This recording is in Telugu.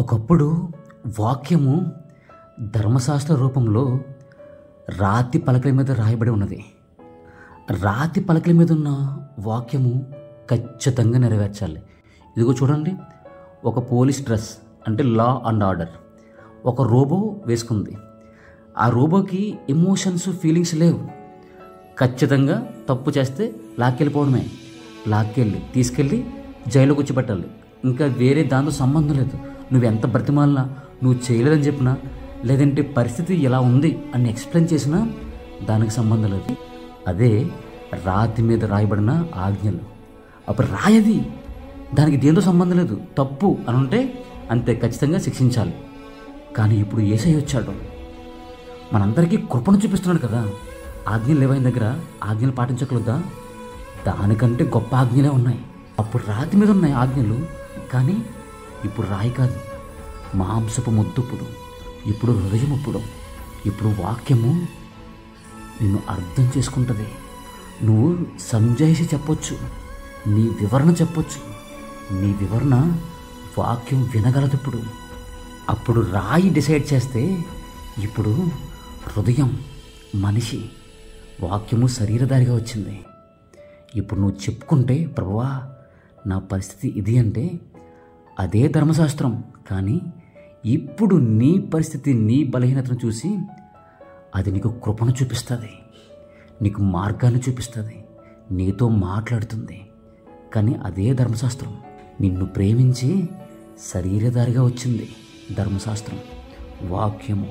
ఒకప్పుడు వాక్యము ధర్మశాస్త్ర రూపంలో రాతి పలకల మీద రాయబడి ఉన్నది. రాతి పలకల మీద ఉన్న వాక్యము ఖచ్చితంగా నెరవేర్చాలి. ఇదిగో చూడండి, ఒక పోలీస్ డ్రెస్ అంటే లా అండ్ ఆర్డర్ ఒక రోబో వేసుకుంది. ఆ రోబోకి ఎమోషన్స్ ఫీలింగ్స్ లేవు. ఖచ్చితంగా తప్పు చేస్తే లాక్కెళ్ళిపోవడమే, తీసుకెళ్ళి జైల్లో కూర్చోబెట్టాలి. ఇంకా వేరే దాంతో సంబంధం లేదు. నువ్వు ఎంత బ్రతిమాలినా, నువ్వు చేయలేదని చెప్పినా, లేదంటే పరిస్థితి ఇలా ఉంది అని ఎక్స్ప్లెయిన్ చేసినా దానికి సంబంధం లేదు. అదే రాతి మీద రాయబడిన ఆజ్ఞలు. అప్పుడు రాయది, దానికి దేంతో సంబంధం లేదు. తప్పు అని ఉంటే అంతే, ఖచ్చితంగా శిక్షించాలి. కానీ ఇప్పుడు యేసయ్య వచ్చాడు, మనందరికీ కృపను చూపిస్తున్నాడు కదా. ఆజ్ఞలు లేవైన దగ్గర ఆజ్ఞలు పాటించకూడదా? దానికంటే గొప్ప ఆజ్ఞలే ఉన్నాయి. అప్పుడు రాతి మీద ఉన్నాయి ఆజ్ఞలు, కానీ ఇప్పుడు రాయి కాదు, మాంసపు ముద్దుప్పుడు, ఇప్పుడు హృదయముప్పుడు, ఇప్పుడు వాక్యము నిన్ను అర్థం చేసుకుంటుంది. నువ్వు సంజాయిషి చెప్పొచ్చు, నీ వివరణ చెప్పొచ్చు. నీ వివరణ వాక్యం వినగలదు. ఇప్పుడు అప్పుడు రాయి డిసైడ్ చేస్తే, ఇప్పుడు హృదయం, మనిషి, వాక్యము శరీరధారిగా వచ్చింది. ఇప్పుడు నువ్వు చెప్పుకుంటే, ప్రభువా నా పరిస్థితి ఇది అంటే అదే ధర్మశాస్త్రం. కానీ ఇప్పుడు నీ పరిస్థితి, నీ బలహీనతను చూసి అది నీకు కృపను చూపిస్తుంది, నీకు మార్గాన్ని చూపిస్తుంది, నీతో మాట్లాడుతుంది. కానీ అదే ధర్మశాస్త్రం నిన్ను ప్రేమించి శరీరధారిగా వచ్చింది. ధర్మశాస్త్రం, వాక్యము.